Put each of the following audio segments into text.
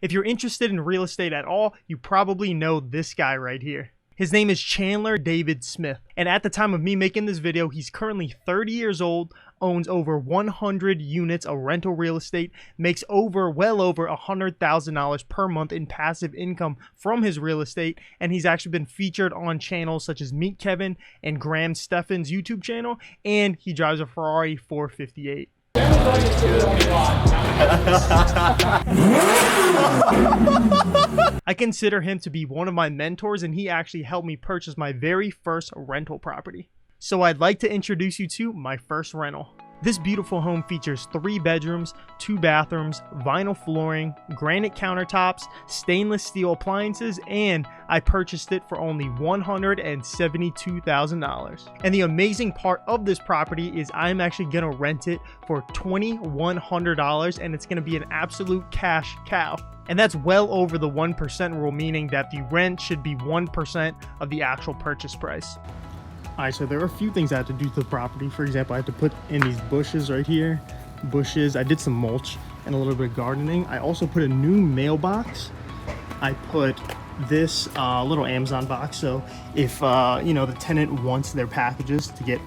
If you're interested in real estate at all, you probably know this guy right here. His name is Chandler David Smith, and at the time of me making this video, he's currently 30 years old, owns over 100 units of rental real estate, makes well over $100,000 per month in passive income from his real estate, and he's actually been featured on channels such as Meet Kevin and Graham Stephan's YouTube channel, and he drives a Ferrari 458. I consider him to be one of my mentors, and he actually helped me purchase my very first rental property. So I'd like to introduce you to my first rental. This beautiful home features 3 bedrooms, 2 bathrooms, vinyl flooring, granite countertops, stainless steel appliances, and I purchased it for only $172,000. And the amazing part of this property is I'm actually gonna rent it for $2,100, and it's gonna be an absolute cash cow. And that's well over the 1% rule, meaning that the rent should be 1% of the actual purchase price. All right, so there are a few things I had to do to the property. For example, I had to put in these bushes right here. Bushes, I did some mulch and a little bit of gardening. I also put a new mailbox. I put this little Amazon box, so if the tenant wants their packages to get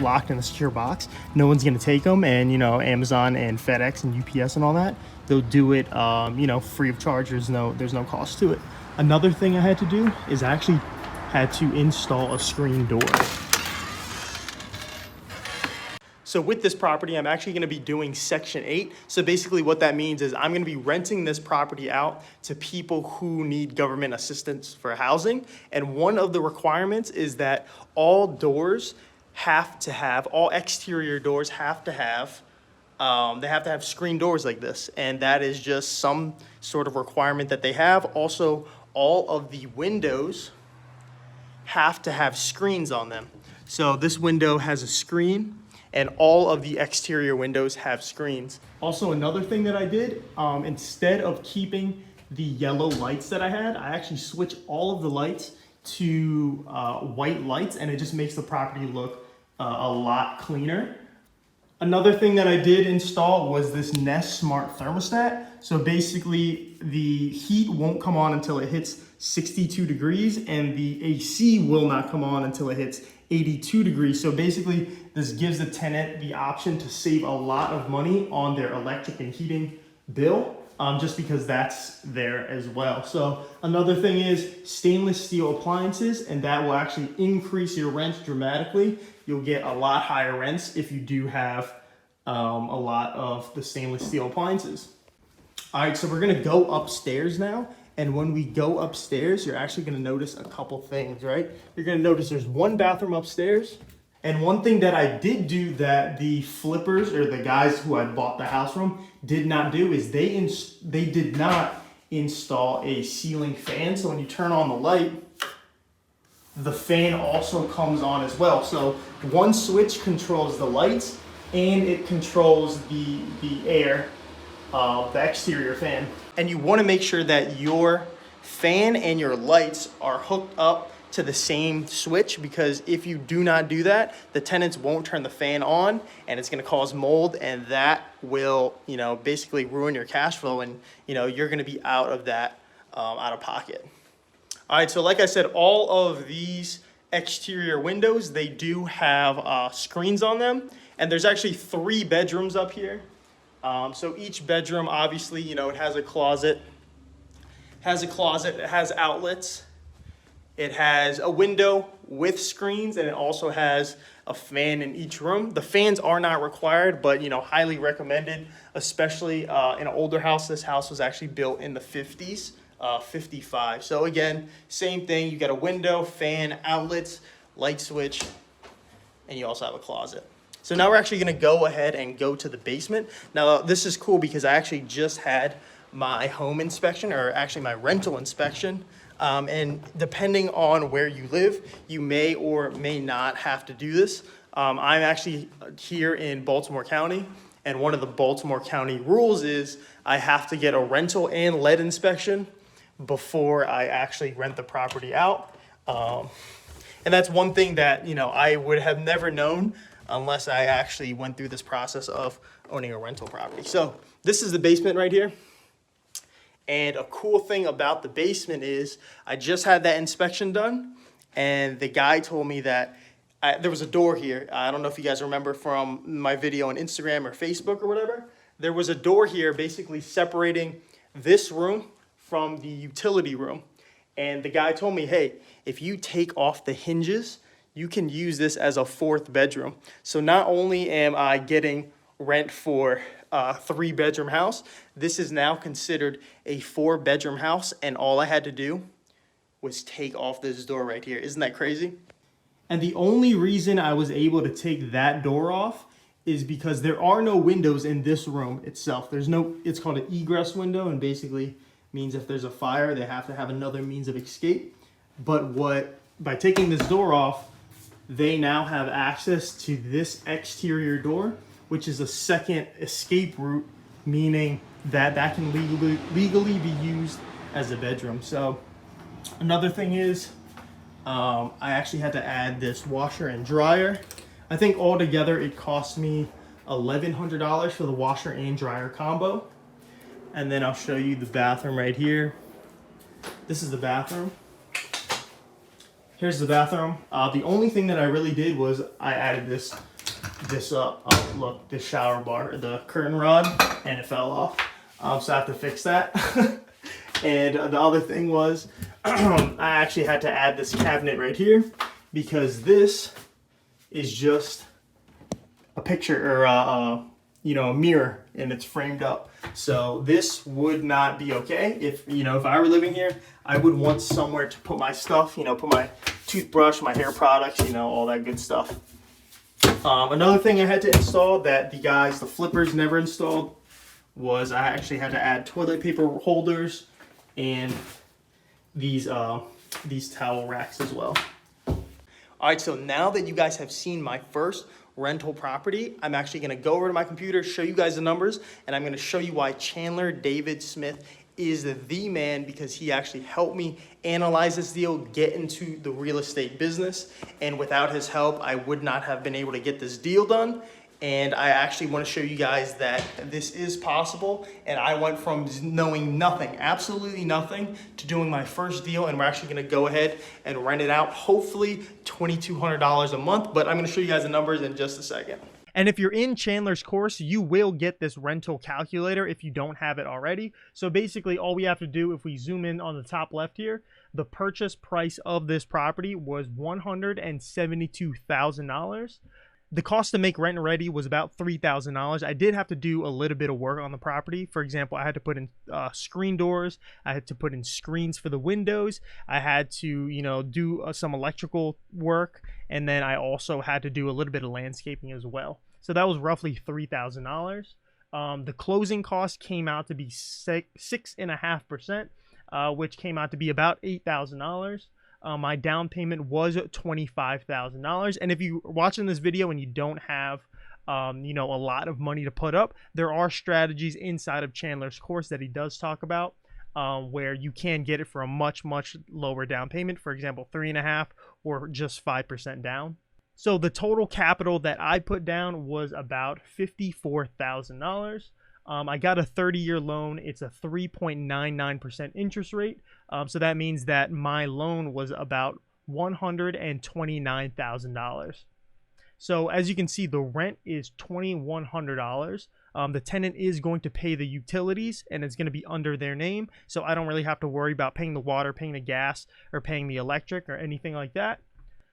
locked in a secure box, no one's gonna take them, and Amazon and FedEx and UPS and all that, they'll do it free of charge. There's no cost to it. Another thing I had to do is I actually had to install a screen door. So with this property, I'm actually gonna be doing Section 8. So basically what that means is I'm gonna be renting this property out to people who need government assistance for housing. And one of the requirements is that all exterior doors have to have screen doors like this. And that is just some sort of requirement that they have. Also, all of the windows have to have screens on them. So this window has a screen, and all of the exterior windows have screens. Also, another thing that I did, instead of keeping the yellow lights that I had, I actually switched all of the lights to white lights, and it just makes the property look a lot cleaner. Another thing that I did install was this Nest Smart Thermostat. So basically the heat won't come on until it hits 62 degrees, and the AC will not come on until it hits 82 degrees. So basically this gives the tenant the option to save a lot of money on their electric and heating bill, just because that's there as well. So another thing is stainless steel appliances, and that will actually increase your rent dramatically. You'll get a lot higher rents if you do have a lot of the stainless steel appliances. All right, so we're gonna go upstairs now. And when we go upstairs, you're actually gonna notice a couple things, right? You're gonna notice there's one bathroom upstairs. And one thing that I did do that the flippers, or the guys who I bought the house from, did not do is they did not install a ceiling fan. So when you turn on the light, the fan also comes on as well. So one switch controls the lights, and it controls the air, the exterior fan. And you want to make sure that your fan and your lights are hooked up to the same switch, because if you do not do that, the tenants won't turn the fan on, and it's going to cause mold, and that will basically ruin your cash flow, and you're going to be out of that out of pocket. All right, so like I said, all of these exterior windows, they do have screens on them, and there's actually 3 bedrooms up here. So each bedroom, obviously, it has a closet, it has outlets, it has a window with screens, and it also has a fan in each room. The fans are not required, but highly recommended, especially in an older house. This house was actually built in the 50s, 55. So again, same thing. You got a window, fan, outlets, light switch, and you also have a closet. So now we're actually gonna go ahead and go to the basement. Now this is cool because I actually just had my home inspection, or actually my rental inspection. And depending on where you live, you may or may not have to do this. I'm actually here in Baltimore County, and one of the Baltimore County rules is I have to get a rental and lead inspection before I actually rent the property out. And that's one thing that I would have never known unless I actually went through this process of owning a rental property. So this is the basement right here. And a cool thing about the basement is I just had that inspection done, and the guy told me that there was a door here. I don't know if you guys remember from my video on Instagram or Facebook or whatever. There was a door here basically separating this room from the utility room. And the guy told me, hey, if you take off the hinges, you can use this as a 4th bedroom. So not only am I getting rent for a 3-bedroom house, this is now considered a 4-bedroom house, and all I had to do was take off this door right here. Isn't that crazy? And the only reason I was able to take that door off is because there are no windows in this room itself. There's no, it's called an egress window, and basically means if there's a fire, they have to have another means of escape. But by taking this door off, they now have access to this exterior door, which is a second escape route, meaning that that can legally be used as a bedroom. So another thing is, I actually had to add this washer and dryer. I think altogether it cost me $1,100 for the washer and dryer combo. And then I'll show you the bathroom right here. This is the bathroom. Here's the bathroom. The only thing that I really did was I added this shower bar, the curtain rod, and it fell off. So I have to fix that. And the other thing was, I actually had to add this cabinet right here because this is just a picture or a mirror, and it's framed up. So this would not be okay. If I were living here, I would want somewhere to put my stuff, put my toothbrush, my hair products, all that good stuff. Another thing I had to install that the flippers never installed was I actually had to add toilet paper holders and these towel racks as well. All right, so now that you guys have seen my first rental property, I'm actually gonna go over to my computer, show you guys the numbers, and I'm gonna show you why Chandler David Smith is the man, because he actually helped me analyze this deal, get into the real estate business, and without his help, I would not have been able to get this deal done. And I actually want to show you guys that this is possible, and I went from knowing nothing, absolutely nothing, to doing my first deal, and we're actually going to go ahead and rent it out, hopefully $2,200 a month, but I'm going to show you guys the numbers in just a second. And if you're in Chandler's course, you will get this rental calculator if you don't have it already. So basically all we have to do, if we zoom in on the top left here, the purchase price of this property was $172,000. The cost to make rent ready was about $3,000. I did have to do a little bit of work on the property. For example, I had to put in screen doors. I had to put in screens for the windows. I had to, do some electrical work. And then I also had to do a little bit of landscaping as well. So that was roughly $3,000. The closing cost came out to be 6.5%, which came out to be about $8,000. My down payment was $25,000. And if you're watching this video and you don't have, a lot of money to put up, there are strategies inside of Chandler's course that he does talk about, where you can get it for a much, much lower down payment. For example, 3.5% or just 5% down. So the total capital that I put down was about $54,000. I got a 30-year loan. It's a 3.99% interest rate. So that means that my loan was about $129,000. So as you can see, the rent is $2,100. The tenant is going to pay the utilities, and it's going to be under their name. So I don't really have to worry about paying the water, paying the gas, or paying the electric or anything like that.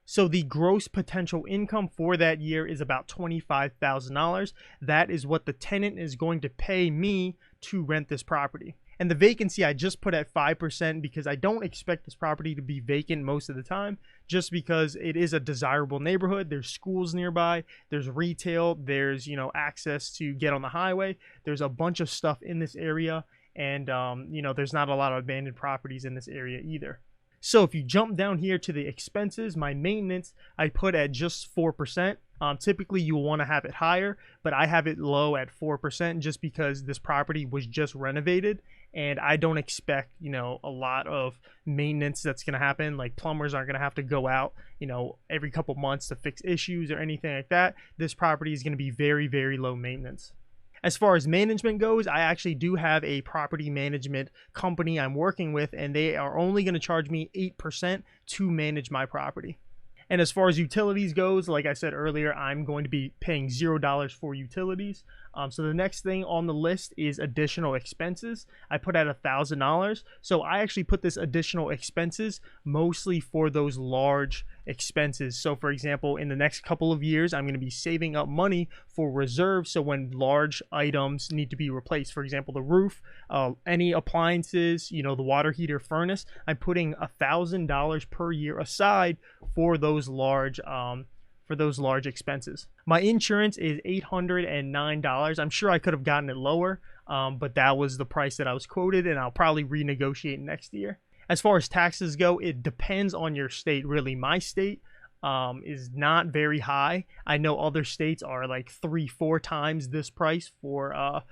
So the gross potential income for that year is about $25,000. That is what the tenant is going to pay me to rent this property. And the vacancy I just put at 5% because I don't expect this property to be vacant most of the time, just because it is a desirable neighborhood. There's schools nearby, there's retail, there's, access to get on the highway. There's a bunch of stuff in this area, and, there's not a lot of abandoned properties in this area either. So if you jump down here to the expenses, my maintenance, I put at just 4%. Typically you want to have it higher, but I have it low at 4% just because this property was just renovated, and I don't expect, a lot of maintenance that's going to happen. Like plumbers aren't going to have to go out, every couple months to fix issues or anything like that. This property is going to be very, very low maintenance. As far as management goes, I actually do have a property management company I'm working with, and they are only going to charge me 8% to manage my property. And as far as utilities goes, like I said earlier, I'm going to be paying $0 for utilities. So the next thing on the list is additional expenses. I put at $1,000. So I actually put this additional expenses mostly for those large expenses. So for example, in the next couple of years, I'm going to be saving up money for reserves. So when large items need to be replaced, for example, the roof, any appliances, you know, the water heater, furnace, I'm putting $1,000 per year aside for those large expenses. My insurance is $809. I'm sure I could have gotten it lower, but that was the price that I was quoted, and I'll probably renegotiate next year. As far as taxes go, it depends on your state, really. My state is not very high. I know other states are like 3-4 times this price for a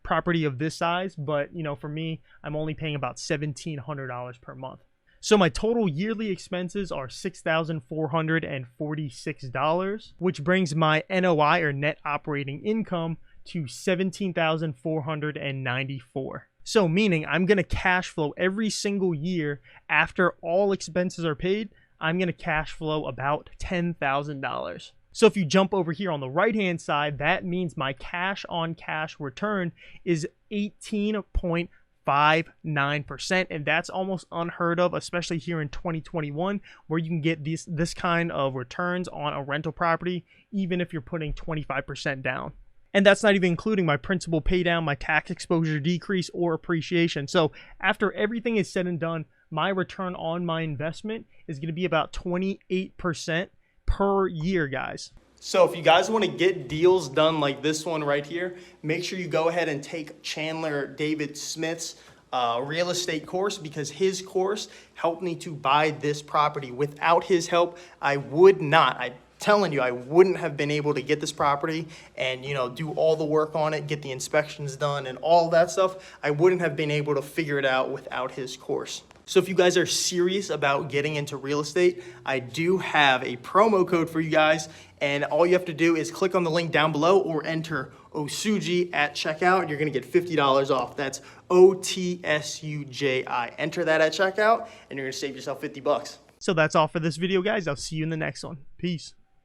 property of this size, but you know, for me, I'm only paying about $1,700 per month. So my total yearly expenses are $6,446, which brings my NOI, or net operating income, to $17,494. So meaning I'm going to cash flow every single year after all expenses are paid. I'm going to cash flow about $10,000. So if you jump over here on the right hand side, that means my cash on cash return is 18.59%, and that's almost unheard of, especially here in 2021, where you can get this kind of returns on a rental property even if you're putting 25% down. And that's not even including my principal pay down, my tax exposure decrease, or appreciation. So after everything is said and done, my return on my investment is going to be about 28% per year, guys. So if you guys want to get deals done like this one right here, make sure you go ahead and take Chandler David Smith's real estate course, because his course helped me to buy this property. Without his help, I would not. I'm telling you, I wouldn't have been able to get this property and, you know, do all the work on it, get the inspections done and all that stuff. I wouldn't have been able to figure it out without his course. So if you guys are serious about getting into real estate, I do have a promo code for you guys, and all you have to do is click on the link down below or enter OSUJI at checkout. You're gonna get $50 off. That's OTSUJI. Enter that at checkout and you're gonna save yourself $50. So that's all for this video, guys. I'll see you in the next one. Peace.